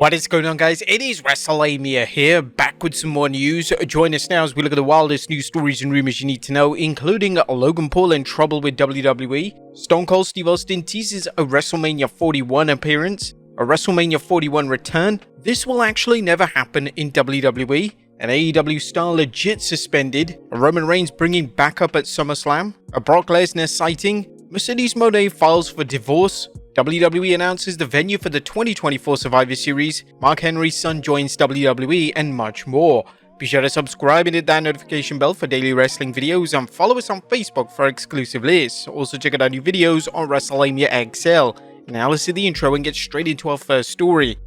What is going on, guys? It is Wrestlelamia here, back with some more news. Join us now as we look at the wildest news stories and rumors you need to know, including Logan Paul in trouble with WWE, Stone Cold Steve Austin teases a WrestleMania 41 appearance, a WrestleMania 41 return. This will actually never happen in WWE. An AEW star legit suspended, a Roman Reigns bringing back up at SummerSlam, a Brock Lesnar sighting, Mercedes Mone files for divorce, WWE announces the venue for the 2024 Survivor Series, Mark Henry's son joins WWE, and much more. Be sure to subscribe and hit that notification bell for daily wrestling videos, and follow us on Facebook for exclusive lists. Also check out our new videos on Wrestlelamia XL. Now let's see the intro and get straight into our first story.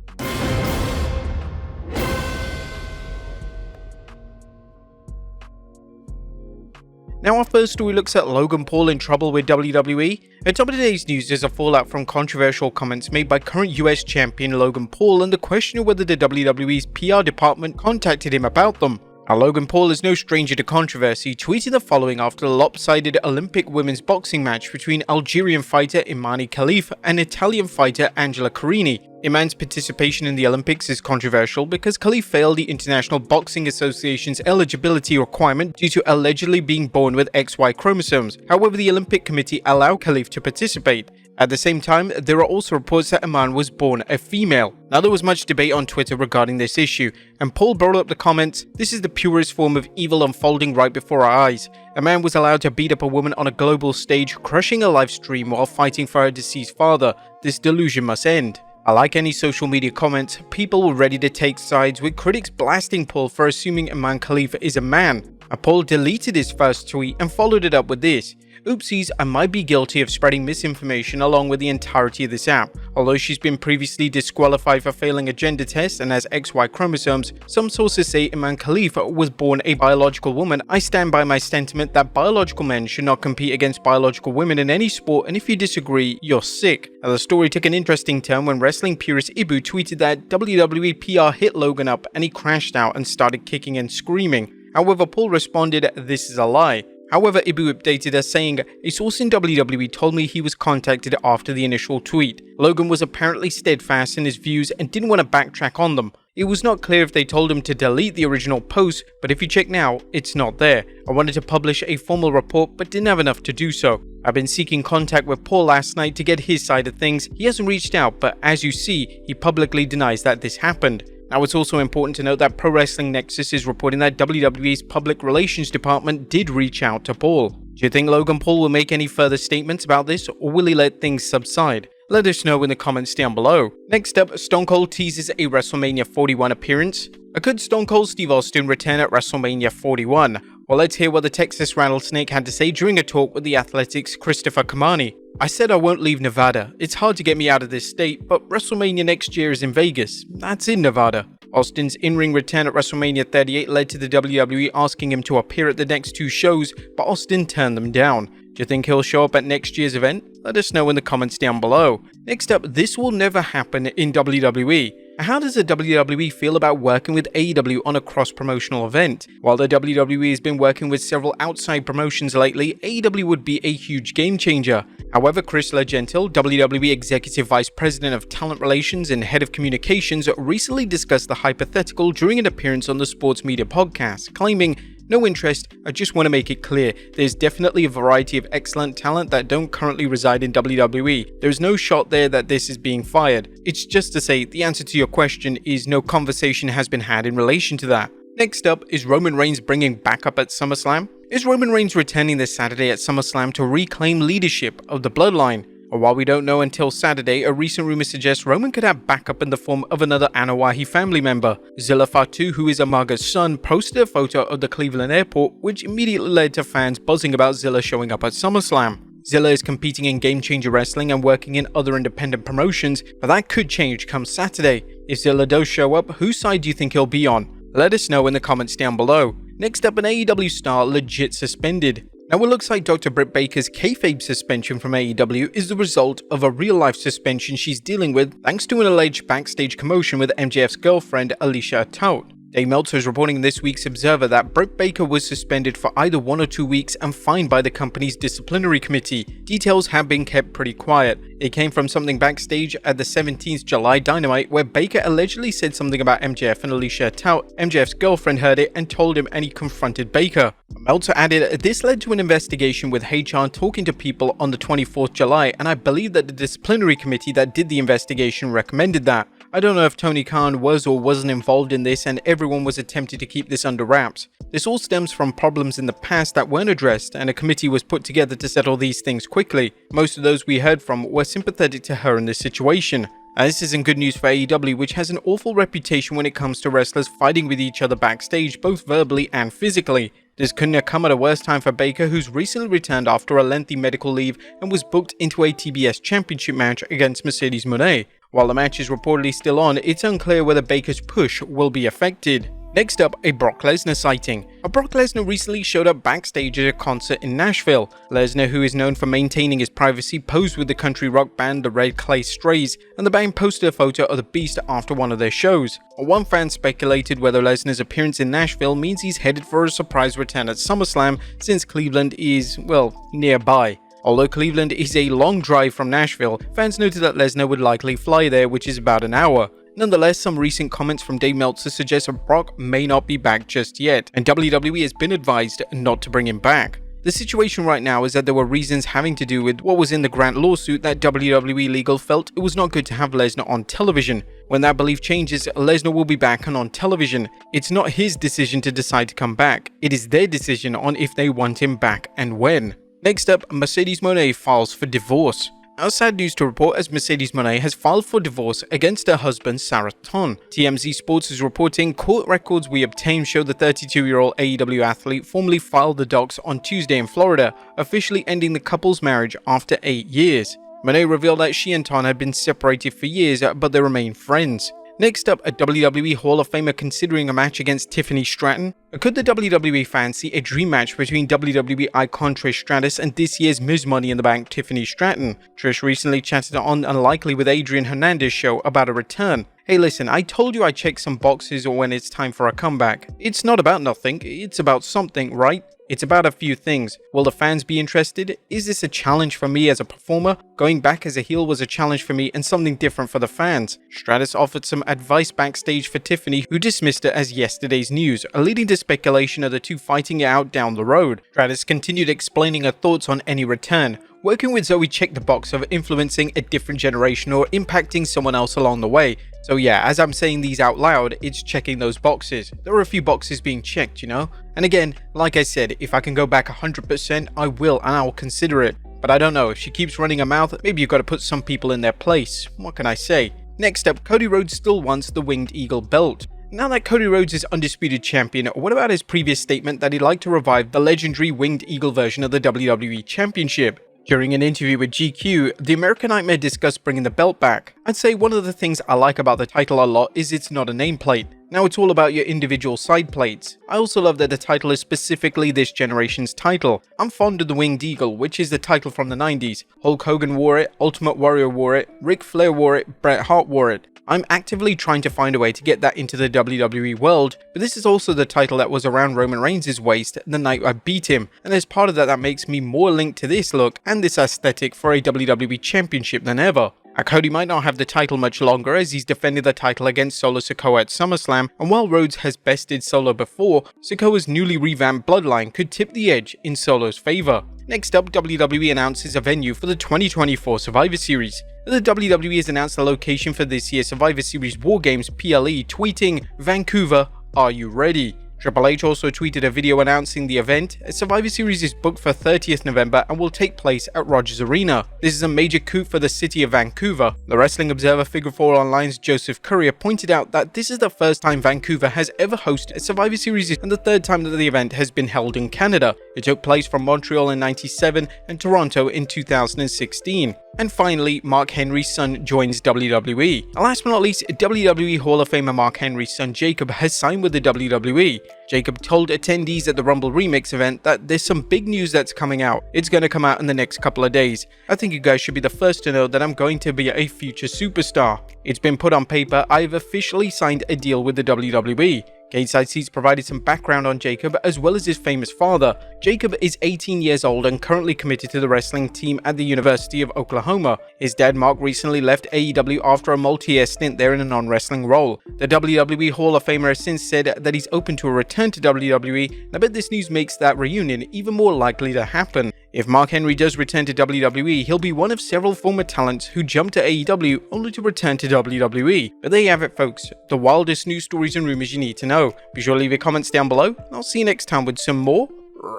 Now our first story looks at Logan Paul in trouble with WWE. At top of today's news is a fallout from controversial comments made by current US champion Logan Paul and the question of whether the WWE's PR department contacted him about them. Now Logan Paul is no stranger to controversy, tweeting the following after the lopsided Olympic women's boxing match between Algerian fighter Imani Khalif and Italian fighter Angela Carini. Iman's participation in the Olympics is controversial because Khalif failed the International Boxing Association's eligibility requirement due to allegedly being born with XY chromosomes. However, the Olympic Committee allowed Khalif to participate. At the same time, there are also reports that Iman was born a female. Now, there was much debate on Twitter regarding this issue, and Paul brought up the comments, "This is the purest form of evil unfolding right before our eyes. A man was allowed to beat up a woman on a global stage, crushing a live stream while fighting for her deceased father. This delusion must end." Like any social media comments, people were ready to take sides, with critics blasting Paul for assuming Iman Khalif is a man. Paul deleted his first tweet and followed it up with this: "Oopsies, I might be guilty of spreading misinformation along with the entirety of this app. Although she's been previously disqualified for failing a gender test and has XY chromosomes, some sources say Iman Khalif was born a biological woman. I stand by my sentiment that biological men should not compete against biological women in any sport, and if you disagree, you're sick." Now, the story took an interesting turn when wrestling purist Ibu tweeted that WWE PR hit Logan up and he crashed out and started kicking and screaming. However, Paul responded, "This is a lie." However, Ibu updated us saying, "A source in WWE told me he was contacted after the initial tweet. Logan was apparently steadfast in his views and didn't want to backtrack on them. It was not clear if they told him to delete the original post, but if you check now, it's not there. I wanted to publish a formal report but didn't have enough to do so. I've been seeking contact with Paul last night to get his side of things. He hasn't reached out, but as you see, he publicly denies that this happened." Now, it's also important to note that Pro Wrestling Nexus is reporting that WWE's public relations department did reach out to Paul. Do you think Logan Paul will make any further statements about this, or will he let things subside? Let us know in the comments down below. Next up, Stone Cold teases a WrestleMania 41 appearance. Could Stone Cold Steve Austin return at WrestleMania 41? Well, let's hear what the Texas Rattlesnake had to say during a talk with the Athletics' Christopher Kamani. "I said I won't leave Nevada. It's hard to get me out of this state, but WrestleMania next year is in Vegas. That's in Nevada." Austin's in-ring return at WrestleMania 38 led to the WWE asking him to appear at the next two shows, but Austin turned them down. Do you think he'll show up at next year's event? Let us know in the comments down below. Next up, this will never happen in WWE. How does the WWE feel about working with AEW on a cross-promotional event? While the WWE has been working with several outside promotions lately, AEW would be a huge game changer. However, Chris LaGentil, WWE Executive Vice President of Talent Relations and Head of Communications, recently discussed the hypothetical during an appearance on the Sports Media podcast, claiming, "No interest, I just want to make it clear, there's definitely a variety of excellent talent that don't currently reside in WWE. There's no shot there that this is being fired. It's just to say the answer to your question is no conversation has been had in relation to that." Next up, is Roman Reigns bringing back up at SummerSlam? Is Roman Reigns returning this Saturday at SummerSlam to reclaim leadership of the Bloodline? Or while we don't know until Saturday, a recent rumor suggests Roman could have backup in the form of another Anoa'i family member. Zilla Fatu, who is Amaga's son, posted a photo of the Cleveland airport, which immediately led to fans buzzing about Zilla showing up at SummerSlam. Zilla is competing in Game Changer Wrestling and working in other independent promotions, but that could change come Saturday. If Zilla does show up, whose side do you think he'll be on? Let us know in the comments down below. Next up, an AEW star legit suspended. Now, it looks like Dr. Britt Baker's kayfabe suspension from AEW is the result of a real-life suspension she's dealing with thanks to an alleged backstage commotion with MJF's girlfriend, Alicia Tout. Dave Meltzer is reporting in this week's Observer that Britt Baker was suspended for either 1 or 2 weeks and fined by the company's disciplinary committee. Details have been kept pretty quiet. It came from something backstage at the 17th July Dynamite where Baker allegedly said something about MJF and Alicia Tout. MJF's girlfriend heard it and told him, and he confronted Baker. Meltzer added, this led to an investigation with HR talking to people on the 24th July, and I believe that the disciplinary committee that did the investigation recommended that. I don't know if Tony Khan was or wasn't involved in this, and everyone was attempting to keep this under wraps. This all stems from problems in the past that weren't addressed, and a committee was put together to settle these things quickly. Most of those we heard from were sympathetic to her in this situation. Now, this isn't good news for AEW, which has an awful reputation when it comes to wrestlers fighting with each other backstage, both verbally and physically. This couldn't have come at a worse time for Baker, who's recently returned after a lengthy medical leave and was booked into a TBS championship match against Mercedes Mone. While the match is reportedly still on, it's unclear whether Baker's push will be affected. Next up, a Brock Lesnar sighting. Brock Lesnar recently showed up backstage at a concert in Nashville. Lesnar, who is known for maintaining his privacy, posed with the country rock band the Red Clay Strays, and the band posted a photo of the Beast after one of their shows. One fan speculated whether Lesnar's appearance in Nashville means he's headed for a surprise return at SummerSlam, since Cleveland is, well, nearby. Although Cleveland is a long drive from Nashville, fans noted that Lesnar would likely fly there, which is about an hour. Nonetheless, some recent comments from Dave Meltzer suggest that Brock may not be back just yet, and WWE has been advised not to bring him back. The situation right now is that there were reasons having to do with what was in the Grant lawsuit that WWE Legal felt it was not good to have Lesnar on television. When that belief changes, Lesnar will be back and on television. It's not his decision to decide to come back, it is their decision on if they want him back and when. Next up, Mercedes Mone files for divorce. Now, sad news to report as Mercedes Mone has filed for divorce against her husband Sarah Ton. TMZ Sports is reporting court records we obtained show the 32-year-old AEW athlete formally filed the docs on Tuesday in Florida, officially ending the couple's marriage after 8 years. Mone revealed that she and Ton had been separated for years, but they remain friends. Next up, a WWE Hall of Famer considering a match against Tiffany Stratton. Could the WWE fans see a dream match between WWE icon Trish Stratus and this year's Ms. Money in the Bank Tiffany Stratton? Trish recently chatted on Unlikely with Adrian Hernandez's show about a return. Hey listen, I told you I checked some boxes when it's time for a comeback. It's not about nothing, it's about something, right? It's about a few things. Will the fans be interested? Is this a challenge for me as a performer? Going back as a heel was a challenge for me and something different for the fans. Stratus offered some advice backstage for Tiffany, who dismissed it as yesterday's news, leading to speculation of the two fighting it out down the road. Stratus continued explaining her thoughts on any return. Working with Zoe checked the box of influencing a different generation or impacting someone else along the way. So yeah, as I'm saying these out loud, it's checking those boxes. There are a few boxes being checked, you know? And again, like I said, if I can go back 100%, I will and I'll consider it. But I don't know, if she keeps running her mouth, maybe you've got to put some people in their place. What can I say? Next up, Cody Rhodes still wants the Winged Eagle belt. Now that Cody Rhodes is undisputed champion, what about his previous statement that he'd like to revive the legendary Winged Eagle version of the WWE Championship? During an interview with GQ, the American Nightmare discussed bringing the belt back. I'd say one of the things I like about the title a lot is it's not a nameplate. Now it's all about your individual side plates. I also love that the title is specifically this generation's title. I'm fond of the Winged Eagle, which is the title from the 90s. Hulk Hogan wore it, Ultimate Warrior wore it, Ric Flair wore it, Bret Hart wore it. I'm actively trying to find a way to get that into the WWE world, but this is also the title that was around Roman Reigns' waist the night I beat him, and as part of that makes me more linked to this look and this aesthetic for a WWE Championship than ever. Cody might not have the title much longer as he's defended the title against Solo Sikoa at SummerSlam, and while Rhodes has bested Solo before, Sikoa's newly revamped Bloodline could tip the edge in Solo's favor. Next up, WWE announces a venue for the 2024 Survivor Series. The WWE has announced the location for this year's Survivor Series War Games PLE, tweeting, "Vancouver, are you ready?" Triple H also tweeted a video announcing the event. Survivor Series is booked for 30th November and will take place at Rogers Arena. This is a major coup for the city of Vancouver. The Wrestling Observer Figure 4 Online's Joseph Courier pointed out that this is the first time Vancouver has ever hosted a Survivor Series and the third time that the event has been held in Canada. It took place from Montreal in '97 and Toronto in 2016. And finally, Mark Henry's son joins WWE. Last but not least, WWE Hall of Famer Mark Henry's son Jacob has signed with the WWE. Jacob told attendees at the Rumble Remix event that there's some big news that's coming out. It's going to come out in the next couple of days. I think you guys should be the first to know that I'm going to be a future superstar. It's been put on paper, I've officially signed a deal with the WWE. Cage-side seats provided some background on Jacob as well as his famous father. Jacob is 18 years old and currently committed to the wrestling team at the University of Oklahoma. His dad Mark recently left AEW after a multi-year stint there in a non-wrestling role. The WWE Hall of Famer has since said that he's open to a return to WWE, and I bet this news makes that reunion even more likely to happen. If Mark Henry does return to WWE, he'll be one of several former talents who jumped to AEW only to return to WWE. But there you have it, folks, the wildest news stories and rumors you need to know. Be sure to leave your comments down below, and I'll see you next time with some more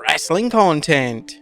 wrestling content.